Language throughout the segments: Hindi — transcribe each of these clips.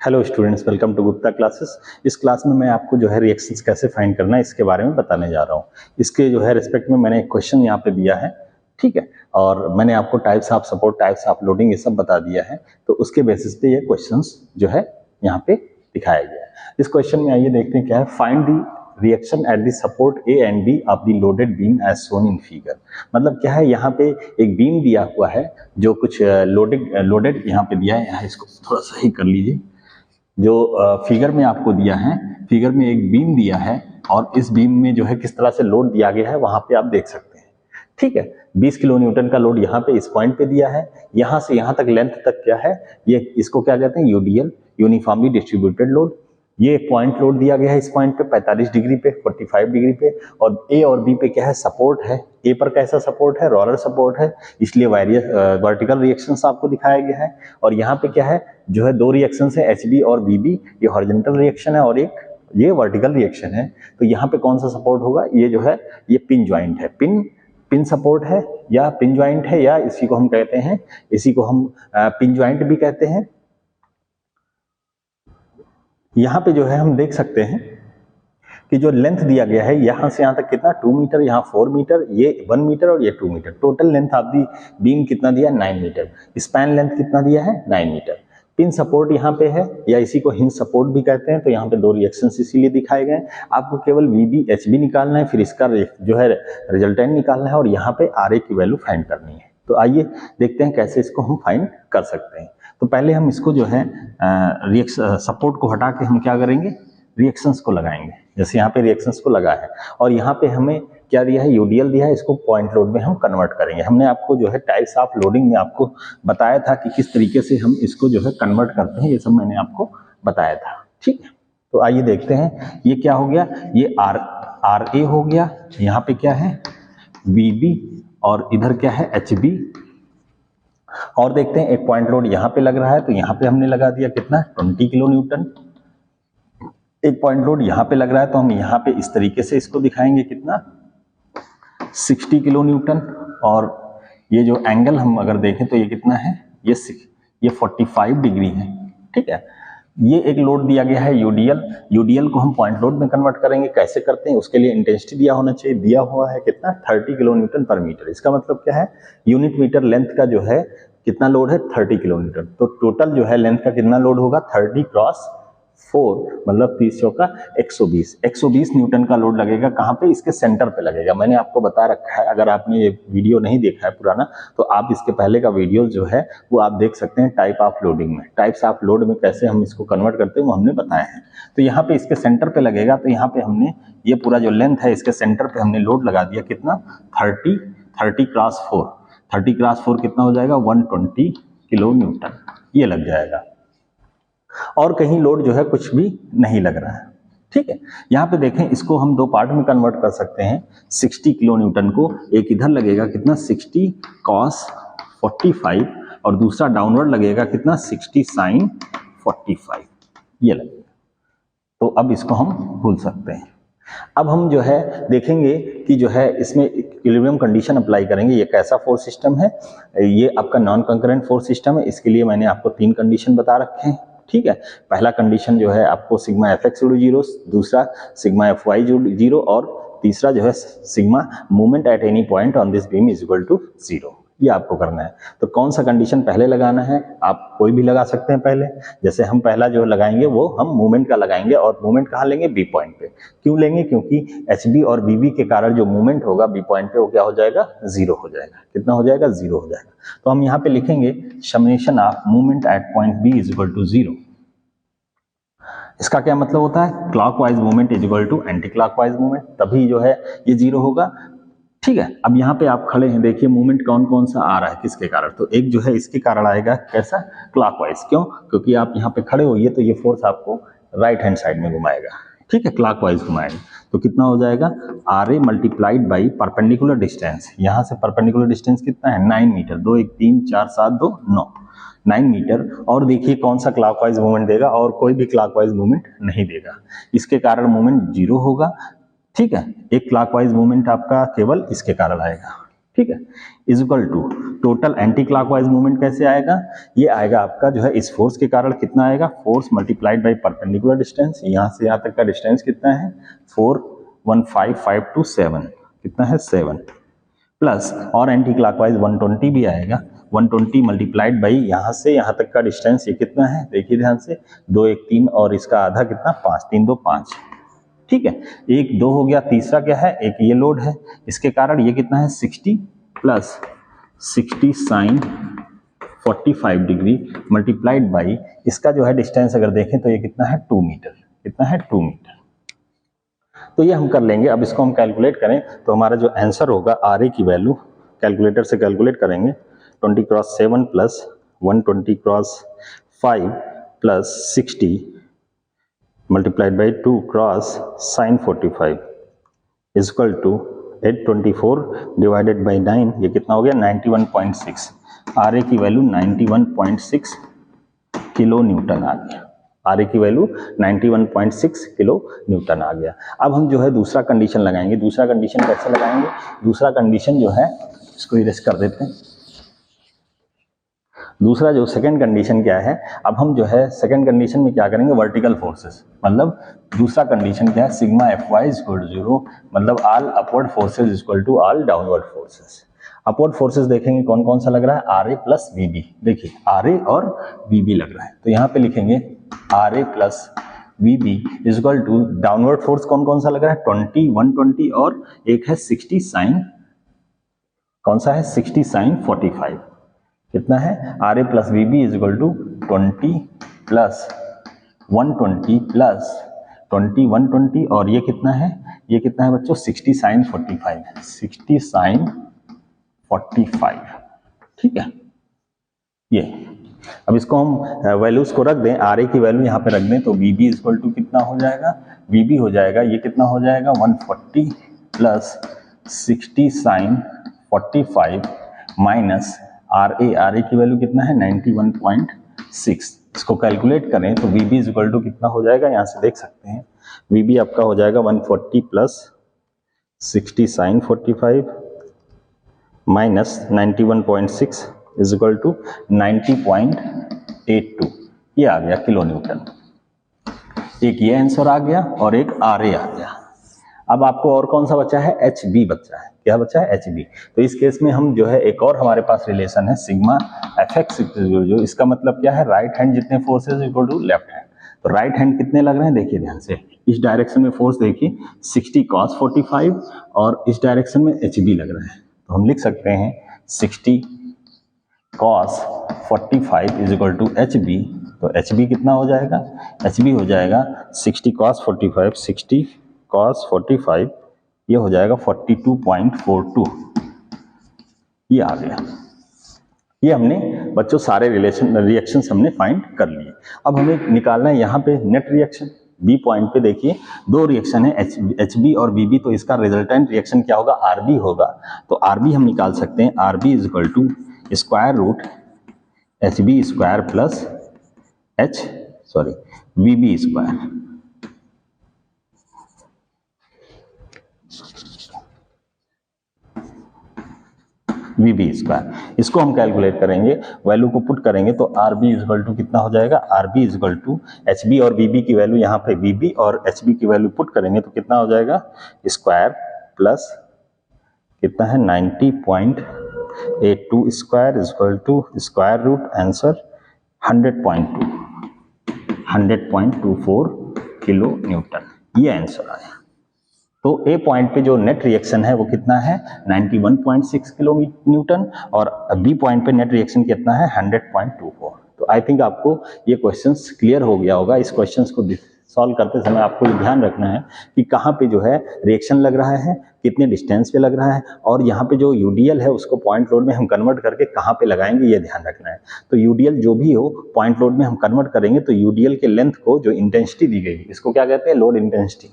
Hello students, welcome to Gupta classes. इस क्लास में मैं आपको जो है रिएक्शंस कैसे फाइंड करना है इसके बारे में बताने जा रहा हूँ। इसके जो है रिस्पेक्ट में मैंने एक क्वेश्चन यहाँ पे दिया है, ठीक है, और मैंने आपको types of support, types of loading ये सब बता दिया है। तो उसके बेसिस पे ये क्वेश्चंस जो है यहाँ पे दिखाया गया है। इस क्वेश्चन में आइए देखते हैं क्या है। Find the reaction at the support A and B of the loaded beam as shown in figure. मतलब क्या है, यहाँ पे एक बीम दिया हुआ है जो कुछ लोडेड यहाँ पे दिया है। यहाँ इसको थोड़ा सा ही कर लीजिए। जो फिगर में आपको दिया है, फिगर में एक बीम दिया है और इस बीम में जो है किस तरह से लोड दिया गया है वहां पे आप देख सकते हैं, ठीक है। 20 किलो न्यूटन का लोड यहाँ पे इस पॉइंट पे दिया है। यहाँ से यहाँ तक लेंथ तक क्या है, ये इसको क्या कहते हैं, यूडीएल, यूनिफॉर्मली डिस्ट्रीब्यूटेड लोड। ये पॉइंट लोड दिया गया है इस पॉइंट पे 45 डिग्री पे, 45 डिग्री पे, और ए और बी पे क्या है, सपोर्ट है। ए पर कैसा सपोर्ट है, रोलर सपोर्ट है, इसलिए वर्टिकल रिएक्शंस आपको दिखाया गया है। और यहाँ पे क्या है, जो है दो रिएक्शंस है, एचबी और बीबी। ये हॉरिजॉन्टल रिएक्शन है और एक ये वर्टिकल रिएक्शन है। तो यहाँ पे कौन सा सपोर्ट होगा, ये जो है ये पिन ज्वाइंट है, पिन सपोर्ट है या पिन ज्वाइंट है, या इसी को हम कहते हैं, इसी को हम पिन ज्वाइंट भी कहते हैं। यहाँ पे जो है हम देख सकते हैं कि जो लेंथ दिया गया है यहाँ से यहाँ तक कितना, 2 मीटर, यहाँ 4 मीटर, ये 1 मीटर और ये 2 metre. Total length of the beam कितना दिया, 9 मीटर। स्पैन लेंथ कितना दिया है, 9 मीटर। पिन सपोर्ट यहाँ पे है या इसी को हिंज सपोर्ट भी कहते हैं। तो यहाँ पे दो रिएक्शंस इसीलिए दिखाए गए। आपको केवल वीबी एचबी निकालना है, फिर इसका जो है रिजल्टेंट निकालना है और यहाँ पे आरए की वैल्यू फाइंड करनी है। तो आइए देखते हैं कैसे इसको हम फाइंड कर सकते हैं। तो पहले हम इसको जो है सपोर्ट को हटा के हम क्या करेंगे, रिएक्शंस को लगाएंगे। जैसे यहाँ पे रिएक्शंस को लगा है और यहाँ पे हमें क्या दिया है, यूडीएल दिया है, इसको पॉइंट लोड में हम कन्वर्ट करेंगे। हमने आपको जो है टाइप्स ऑफ लोडिंग में आपको बताया था कि किस तरीके से हम इसको जो है कन्वर्ट करते हैं, ये सब मैंने आपको बताया था, ठीक है। तो आइए देखते हैं ये क्या हो गया, ये आर ए हो गया, यहाँ पे क्या है बीबी और इधर क्या है एचबी। और देखते हैं एक पॉइंट लोड यहाँ पे लग रहा है, तो यहाँ पे हमने लगा दिया कितना, 20 किलो न्यूटन। एक पॉइंट लोड यहाँ पे लग रहा है तो हम यहाँ पे इस तरीके से इसको दिखाएंगे कितना, 60 किलो न्यूटन। और ये जो एंगल हम अगर देखें तो ये कितना है, ये 45 डिग्री है, ठीक है। ये एक लोड दिया गया है यूडीएल को हम पॉइंट लोड में कन्वर्ट करेंगे। कैसे करते हैं, उसके लिए इंटेंसिटी दिया होना चाहिए। दिया हुआ है कितना, 30 किलो न्यूटन पर मीटर। इसका मतलब क्या है, यूनिट मीटर लेंथ का जो है कितना लोड है, 30 किलो न्यूटन। तो टोटल जो है लेंथ का कितना लोड होगा, 30 क्रॉस 4, मतलब 30 चौका 120 न्यूटन का लोड लगेगा। कहाँ पे, इसके सेंटर पे लगेगा। मैंने आपको बता रखा है, अगर आपने ये वीडियो नहीं देखा है पुराना, तो आप इसके पहले का वीडियो जो है वो आप देख सकते हैं टाइप ऑफ लोडिंग में। टाइप्स ऑफ लोड में कैसे हम इसको कन्वर्ट करते हैं वो हमने बताया है। तो यहाँ पे इसके सेंटर पे लगेगा, तो यहाँ पे हमने ये पूरा जो लेंथ है इसके सेंटर पे हमने लोड लगा दिया कितना, 30 क्रॉस 4। 30 क्रॉस 4 कितना हो जाएगा, 120 किलो न्यूटन, ये लग जाएगा। और कहीं लोड जो है कुछ भी नहीं लग रहा है, ठीक है। यहाँ पे देखें, इसको हम दो पार्ट में कन्वर्ट कर सकते हैं। 60 किलो न्यूटन को एक इधर लगेगा कितना, 60 कॉस 45, और दूसरा डाउनवर्ड लगेगा कितना, 60 साइन 45, ये लगेगा। तो अब इसको हम भूल सकते हैं। अब हम जो है देखेंगे कि जो है इसमें इक्विलिब्रियम कंडीशन अप्लाई करेंगे। ये कैसा फोर्स सिस्टम है, ये आपका नॉन कंकरेंट फोर्स सिस्टम है। इसके लिए मैंने आपको 3 कंडीशन बता रखे हैं, ठीक है। पहला कंडीशन जो है आपको सिग्मा एफ एक्स 0, दूसरा सिग्मा एफ वाई 0, और तीसरा जो है sigma movement at any point on this beam is equal to 0। ये आपको करना है। तो कौन सा कंडीशन पहले लगाना है, आप कोई भी लगा सकते हैं पहले। जैसे हम पहला जो लगाएंगे वो हम मूवमेंट का लगाएंगे, और मूवमेंट कहाँ लेंगे, बी पॉइंट पे। क्यों लेंगे, क्योंकि एचबी और बीबी के कारण जो मूवमेंट होगा बी पॉइंट पे वो क्या हो जाएगा, 0 हो जाएगा। कितना हो जाएगा, 0 हो जाएगा। तो हम यहाँ पे लिखेंगे summation of movement at point B is equal to 0। इसका क्या मतलब होता है, clockwise movement is equal to anti clockwise movement, तभी जो है ये 0 होगा, ठीक है। अब यहाँ पे आप खड़े हैं, देखिए मूवमेंट कौन कौन सा आ रहा है, किसके कारण। तो एक जो है इसके कारण आएगा, कैसा, क्लॉकवाइज। क्यों, क्योंकि आप यहाँ पे खड़े होइए तो ये फोर्स आपको राइट हैंड साइड में घुमाएगा, ठीक है, क्लॉकवाइज घुमाएगा। तो कितना हो जाएगा, R A multiplied by perpendicular distance. यहाँ से परपेंडिकुलर डिस्टेंस कितना है, 9 मीटर। 2 1 3 4 7 2 9 मीटर। और देखिए कौन सा क्लॉकवाइज मूवमेंट देगा, और कोई भी क्लॉकवाइज मूवमेंट नहीं देगा। इसके कारण मूवमेंट 0 होगा, ठीक है। एक क्लॉकवाइज मूवमेंट आपका केवल इसके कारण आएगा, ठीक है, is equal to total anti clockwise movement कैसे आएगा, ये आएगा आपका जो है इस फोर्स के कारण कितना आएगा, force multiplied by perpendicular distance, यहाँ से यहाँ तक का डिस्टेंस कितना है 415,527 कितना है 7 प्लस और एंटी क्लॉकवाइज 120 भी आएगा, 120 मल्टीप्लाइड बाई यहाँ से यहाँ तक का डिस्टेंस ये कितना है, देखिए ध्यान से 2 1 3 और इसका आधा कितना 5 3 2 5, ठीक है, 1 2 हो गया, तीसरा क्या है, एक ये लोड है, इसके कारण ये कितना है 60 plus 60 sine 45 degree multiplied by इसका जो है डिस्टेंस अगर देखें तो ये कितना है 2 मीटर, कितना है 2 मीटर। तो ये हम कर लेंगे। अब इसको हम कैलकुलेट करें तो हमारा जो आंसर होगा आर ए की वैल्यू कैलकुलेटर से कैलकुलेट करेंगे 20 cross 7 plus 120 cross 5 plus 60 multiplied by 2 cross sine 45 is equal to 824 divided by 9, ये कितना हो गया 91.6। आर ए की वैल्यू 91.6 किलो न्यूटन आ गया, आर ए की वैल्यू 91.6 किलो न्यूटन आ गया। अब हम जो है दूसरा कंडीशन लगाएंगे। दूसरा कंडीशन कैसे लगाएंगे, दूसरा कंडीशन जो है इसको इरेज कर देते हैं। दूसरा जो सेकंड कंडीशन क्या है, अब हम जो है सेकंड कंडीशन में क्या करेंगे, वर्टिकल फोर्सेस, मतलब दूसरा कंडीशन क्या है sigma F Y is equal to 0, मतलब all upward forces is equal to all downward forces. Upward forces देखेंगे कौन कौन सा लग रहा है, R A plus V B, देखिए आर ए और वी बी लग रहा है, तो यहाँ पे लिखेंगे R A plus V B is equal to downward force कौन कौन सा लग रहा है 20 120 और एक है 60 साइन, कौन सा है 60 साइन 45, कितना है R A plus V B is equal to 20 plus 120 plus 20 120 और ये कितना है, ये कितना है बच्चों 60 साइन 45, 60 साइन 45, ठीक है। ये अब इसको हम वैल्यूज को रख दें, आर ए की वैल्यू यहाँ पे रख दें तो V B is equal to कितना हो जाएगा, वी बी हो जाएगा ये कितना हो जाएगा 140 plus 60 sine 45 minus R A की वैल्यू कितना है 91.6। इसको कैलकुलेट करें तो V B is equal to कितना हो जाएगा, यहाँ से देख सकते हैं वी बी आपका हो जाएगा 140 plus 60 sine 45 minus 91.6 is equal to 90.82, ये आ गया किलो न्यूटन। एक ये आंसर आ गया और एक आर ए आ गया। अब आपको और कौन सा बचा है, एच बी बचा है, क्या बचा है एच बी। तो इस केस में हम जो है एक और हमारे पास रिलेशन है सिग्मा एफ एक्स, जो इसका मतलब क्या है राइट हैंड जितने forces equal to left hand. तो राइट हैंड कितने लग रहे हैं देखिए ध्यान से, इस डायरेक्शन में फोर्स देखिए 60 cos 45 और इस डायरेक्शन में एच बी लग रहा है, तो हम लिख सकते हैं 60 cos 45 is equal to H B. तो एच बी कितना हो जाएगा, एच बी हो जाएगा 60 cos 45 60 cos 45 ये हो जाएगा 42.42, ये आ गया। ये हमने बच्चों सारे रिएक्शंस हमने फाइंड कर लिए। अब हमें निकालना है यहाँ पे नेट रिएक्शन। बी पॉइंट पे देखिए दो रिएक्शन है एच बी और बी बी, तो इसका रिजल्टेंट रिएक्शन क्या होगा, आर बी होगा। तो आर बी हम निकाल सकते हैं, R B is equal to square root H B square plus V B square. V B square, इसको हम कैलकुलेट करेंगे, वैल्यू को पुट करेंगे तो आर बी इजकल टू कितना हो जाएगा, R B is equal to H B और बी बी की वैल्यू यहाँ पे वी बी और एच बी की वैल्यू पुट करेंगे तो कितना हो जाएगा स्क्वायर प्लस कितना है 90.82 square is equal to square root answer 100.24 kilo newton, ये आंसर आया। तो ए पॉइंट पे जो नेट रिएक्शन है वो कितना है 91.6 किलो न्यूटन और बी पॉइंट पे नेट रिएक्शन कितना है 100.24। तो आई थिंक आपको ये क्वेश्चंस क्लियर हो गया होगा। इस क्वेश्चंस को सॉल्व करते समय आपको ये ध्यान रखना है कि कहाँ पे जो है रिएक्शन लग रहा है, कितने डिस्टेंस पे लग रहा है और यहाँ पे जो यूडीएल है उसको पॉइंट लोड में हम कन्वर्ट करके कहाँ पे लगाएंगे ये ध्यान रखना है। तो यूडीएल जो भी हो पॉइंट लोड में हम कन्वर्ट करेंगे तो यूडीएल के लेंथ को जो इंटेंसिटी दी गई इसको क्या कहते हैं, लोड इंटेंसिटी,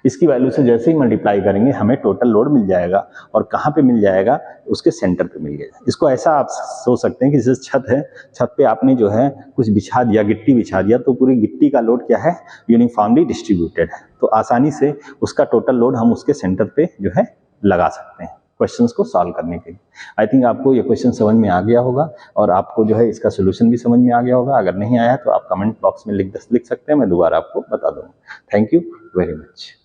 इसकी वैल्यू से जैसे ही मल्टीप्लाई करेंगे हमें टोटल लोड मिल जाएगा और कहाँ पे मिल जाएगा, उसके सेंटर पे मिल जाएगा। इसको ऐसा आप सोच सकते हैं कि जैसे छत है, छत पे आपने जो है कुछ बिछा दिया, गिट्टी बिछा दिया, तो पूरी गिट्टी का लोड क्या है यूनिफॉर्मली डिस्ट्रीब्यूटेड है, तो आसानी से उसका टोटल लोड हम उसके सेंटर पे जो है लगा सकते हैं। क्वेश्चंस को सॉल्व करने के लिए। आई थिंक आपको ये क्वेश्चन समझ में आ गया होगा और आपको जो है इसका सोल्यूशन भी समझ में आ गया होगा। अगर नहीं आया तो आप कमेंट बॉक्स में लिख सकते हैं, मैं दोबारा आपको बता दूंगा। Thank you very much.